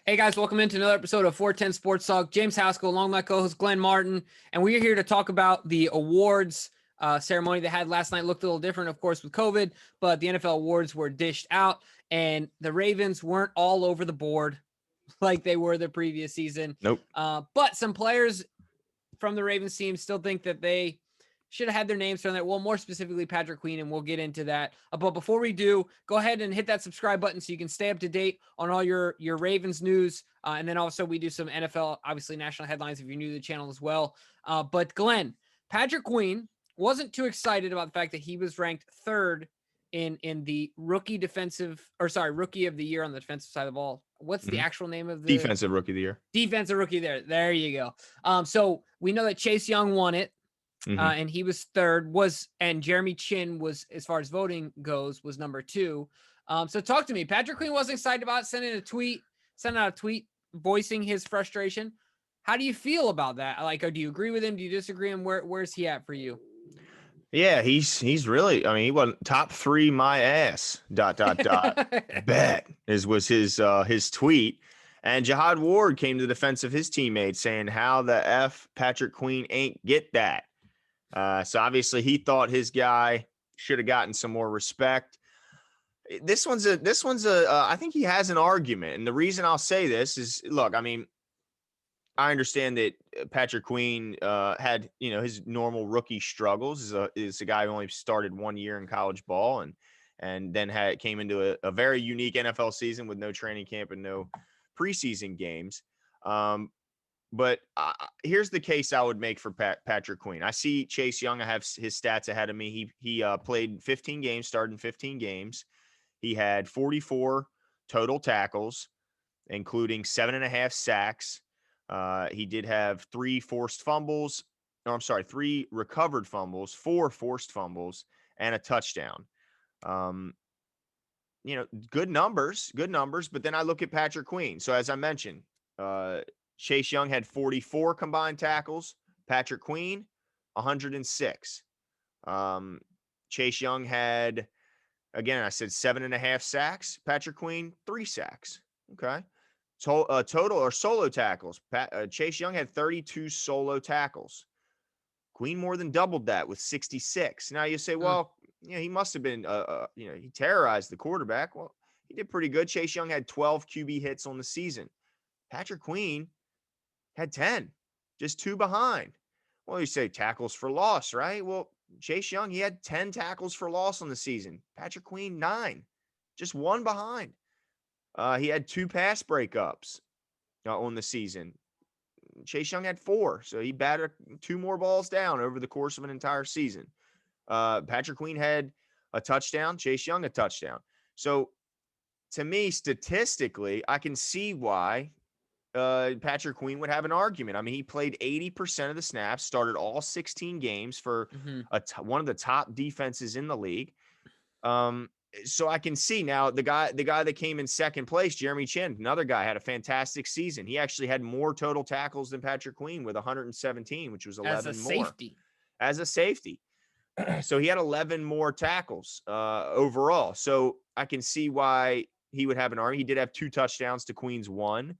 Hey guys, welcome into another episode of 410 Sports Talk. James Haskell, along with my co-host Glenn Martin, and we are here to talk about the awards ceremony they had last night. Looked a little different, of course, with COVID, but the NFL awards were dished out, and the Ravens weren't all over the board like they were the previous season. Nope. But some players from the Ravens team still think that they should have had their names on there. Well, more specifically, Patrick Queen, and we'll get into that. But before we do, go ahead and hit that subscribe button so you can stay up to date on all your Ravens news. And then also we do some NFL, obviously national headlines if you're new to the channel as well. But Glenn, Patrick Queen wasn't too excited about the fact that he was ranked third in the rookie of the year on the defensive side of the ball. What's the actual name of the defensive rookie of the year? Defensive rookie there. There you go. So we know that Chase Young won it. And he was third, and Jeremy Chin was, as far as voting goes, was number 2. So talk to me. Patrick Queen wasn't excited about sending out a tweet voicing his frustration. How do you feel about that? Like, do you agree with him? Do you disagree? And where's he at for you? Yeah, he's really, I mean, he went top 3 my ass, ... bet was his tweet. And Jihad Ward came to the defense of his teammate saying, how the F Patrick Queen ain't get that. So obviously he thought his guy should have gotten some more respect. This one's I think he has an argument. And the reason I'll say this is, look, I mean, I understand that Patrick Queen had, his normal rookie struggles. Is a guy who only started 1 year in college ball and then came into a very unique NFL season with no training camp and no preseason games. But here's the case I would make for Patrick Queen. I see Chase Young. I have his stats ahead of me. He played 15 games, started in 15 games. He had 44 total tackles, including 7.5 sacks. He did have 3 recovered fumbles, 4 forced fumbles, and a touchdown. Good numbers. But then I look at Patrick Queen. So as I mentioned, Chase Young had 44 combined tackles. Patrick Queen, 106. Chase Young had, again, I said 7.5 sacks. Patrick Queen, 3 sacks. Okay. Total or solo tackles. Chase Young had 32 solo tackles. Queen more than doubled that with 66. Now you say, well, he must have been, he terrorized the quarterback. Well, he did pretty good. Chase Young had 12 QB hits on the season. Patrick Queen had 10, just 2 behind. Well, you say tackles for loss, right? Well, Chase Young, he had 10 tackles for loss on the season. Patrick Queen, 9, just 1 behind. He had 2 pass breakups on the season. Chase Young had 4, so he batted 2 more balls down over the course of an entire season. Patrick Queen had a touchdown, Chase Young a touchdown. So to me, statistically, I can see why Patrick Queen would have an argument. I mean, he played 80% of the snaps, started all 16 games for one of the top defenses in the league. So I can see now the guy that came in second place, Jeremy Chin, another guy, had a fantastic season. He actually had more total tackles than Patrick Queen with 117, which was 11 more. As a safety. So he had 11 more tackles overall. So I can see why he would have an argument. He did have 2 touchdowns to Queen's 1.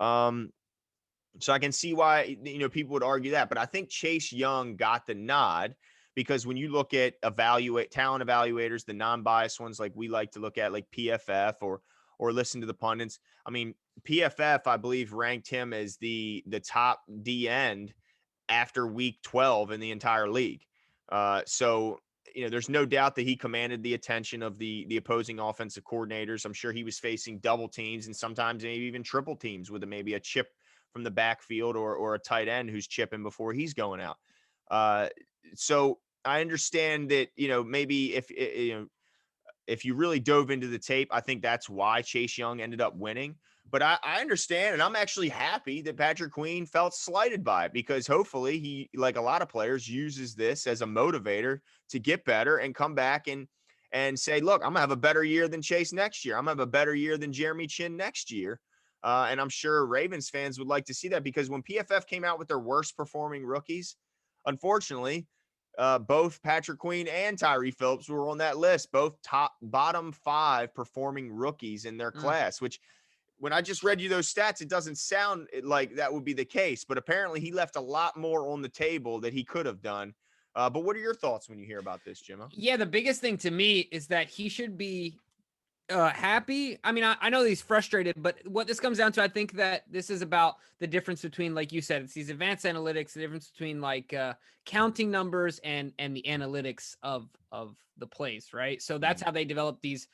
So I can see why, people would argue that, but I think Chase Young got the nod because when you look at talent evaluators, the non-biased ones, like we like to look at, like PFF or listen to the pundits. I mean, PFF, I believe, ranked him as the top D end after week 12 in the entire league. So there's no doubt that he commanded the attention of the opposing offensive coordinators. I'm sure he was facing double teams and sometimes maybe even triple teams with maybe a chip from the backfield or a tight end who's chipping before he's going out. So I understand that, maybe if you really dove into the tape, I think that's why Chase Young ended up winning. But I understand, and I'm actually happy that Patrick Queen felt slighted by it because hopefully he, like a lot of players, uses this as a motivator to get better and come back and say, look, I'm going to have a better year than Chase next year. I'm going to have a better year than Jeremy Chin next year. And I'm sure Ravens fans would like to see that because when PFF came out with their worst performing rookies, unfortunately, both Patrick Queen and Tyree Phillips were on that list, both bottom 5 performing rookies in their class, which when I just read you those stats, it doesn't sound like that would be the case, but apparently he left a lot more on the table that he could have done. But what are your thoughts when you hear about this, Jimmo? Yeah, the biggest thing to me is that he should be happy. I mean, I know he's frustrated, but what this comes down to, I think that this is about the difference between, like you said, it's these advanced analytics, the difference between like counting numbers and the analytics of the plays, right? So that's how they develop these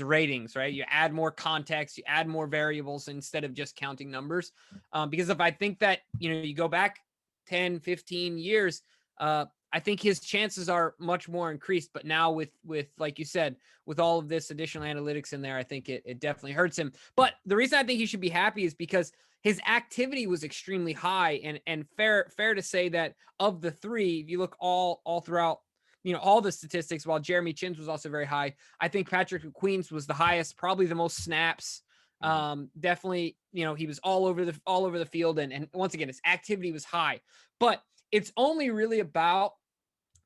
ratings, right? You add more context, you add more variables instead of just counting numbers. Because if I think that, you go back 10, 15 years, I think his chances are much more increased. But now with like you said, with all of this additional analytics in there, I think it definitely hurts him. But the reason I think he should be happy is because his activity was extremely high, and fair to say that of the three, if you look all throughout, all the statistics, while Jeremy Chin's was also very high, I think Patrick Queen's was the highest, probably the most snaps. Definitely, he was all over the field, and once again, his activity was high. But it's only really about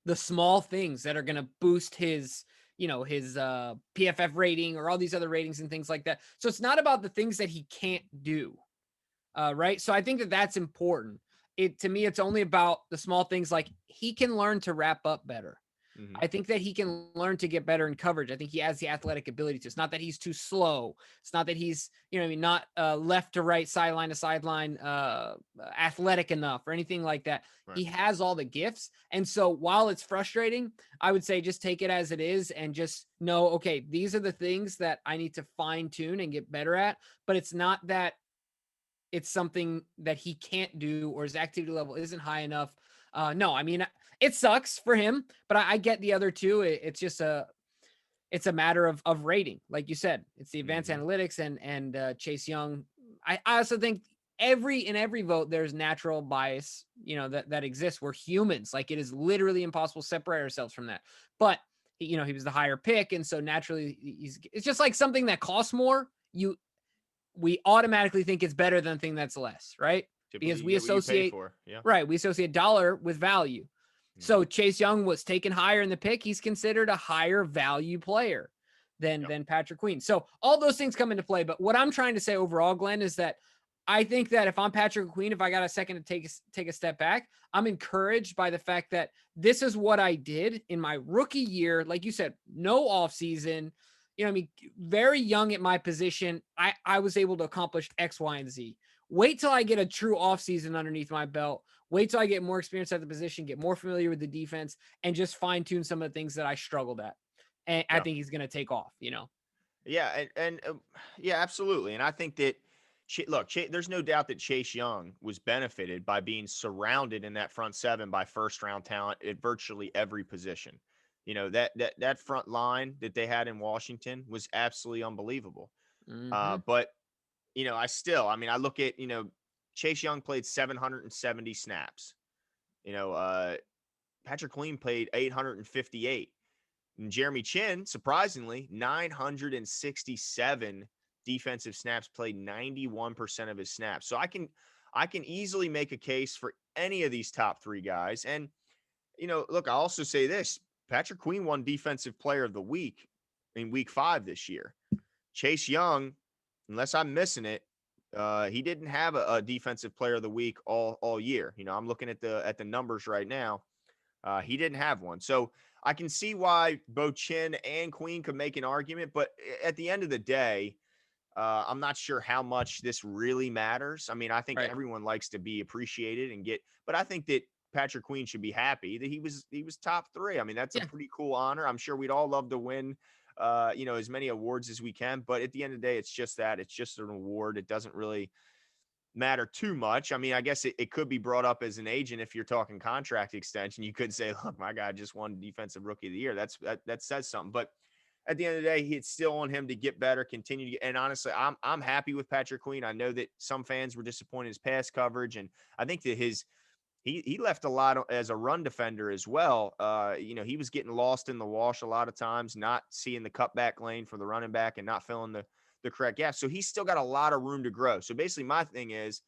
the small things that are going to boost his PFF rating or all these other ratings and things like that. So it's not about the things that he can't do. Right. So I think that that's important. To me, it's only about the small things, like he can learn to wrap up better. I think that he can learn to get better in coverage. I think he has the athletic ability to. It's not that he's too slow. It's not that he's, not left to right, sideline to sideline, athletic enough or anything like that. Right. He has all the gifts. And so while it's frustrating, I would say just take it as it is and just know, okay, these are the things that I need to fine tune and get better at. But it's not that it's something that he can't do or his activity level isn't high enough. No, I mean, it sucks for him, but I get the other two. It's just it's a matter of rating. Like you said, it's the advanced analytics and Chase Young. I also think in every vote, there's natural bias, that exists. We're humans. Like, it is literally impossible to separate ourselves from that. But, he was the higher pick. And so naturally it's just like something that costs more. We automatically think it's better than a thing that's less, right? Typically, because we associate we associate dollar with value. So Chase Young was taken higher in the pick. He's considered a higher value player than Patrick Queen. So all those things come into play. But what I'm trying to say overall, Glenn, is that I think that if I'm Patrick Queen, if I got a second to take a step back, I'm encouraged by the fact that this is what I did in my rookie year. Like you said, no offseason. Very young at my position. I was able to accomplish X, Y, and Z. Wait till I get a true offseason underneath my belt. Wait till I get more experience at the position, get more familiar with the defense, and just fine tune some of the things that I struggled at. And I think he's going to take off, Yeah. And yeah, absolutely. And I think that, look, there's no doubt that Chase Young was benefited by being surrounded in that front seven by first round talent at virtually every position. That front line that they had in Washington was absolutely unbelievable. But, I look at, Chase Young played 770 snaps. Patrick Queen played 858. And Jeremy Chin, surprisingly, 967 defensive snaps, played 91% of his snaps. So I can easily make a case for any of these top three guys. And, look, I also say this: Patrick Queen won Defensive Player of the Week in Week 5 this year. Chase Young, unless I'm missing it, he didn't have a Defensive Player of the Week all year. I'm looking at the numbers right now. He didn't have one. So I can see why both Chin and Queen could make an argument, but at the end of the day, I'm not sure how much this really matters. I mean, I think everyone likes to be appreciated but I think that Patrick Queen should be happy that he was top three. I mean, that's a pretty cool honor. I'm sure we'd all love to win, as many awards as we can, but at the end of the day, it's just an award. It doesn't really matter too much. I mean, I guess it could be brought up as an agent if you're talking contract extension. You could say, look, my guy just won Defensive Rookie of the Year. That says something. But at the end of the day, it's still on him to get better, continue to get. And honestly, I'm happy with Patrick Queen. I know that some fans were disappointed in his pass coverage, and I think that he left a lot as a run defender as well. He was getting lost in the wash a lot of times, not seeing the cutback lane for the running back and not filling the correct gap. So he's still got a lot of room to grow. So basically my thing is,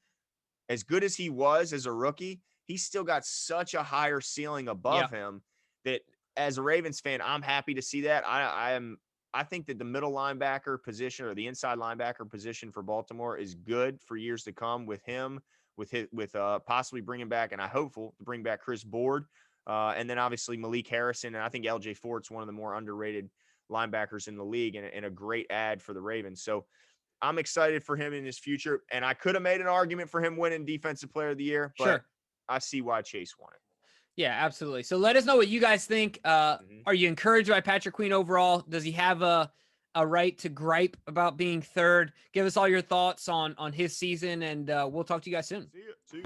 as good as he was as a rookie, he's still got such a higher ceiling above him that as a Ravens fan, I'm happy to see that. I am I think that the middle linebacker position or the inside linebacker position for Baltimore is good for years to come with him, with possibly bringing back, and I hopeful to bring back Chris Board. And then obviously Malik Harrison. And I think LJ Fort's one of the more underrated linebackers in the league and a great ad for the Ravens. So I'm excited for him in his future. And I could have made an argument for him winning Defensive Player of the Year, but Sure. I see why Chase won it. Yeah, absolutely. So let us know what you guys think. Are you encouraged by Patrick Queen overall? Does he have a right to gripe about being third? Give us all your thoughts on his season, and we'll talk to you guys soon. See you.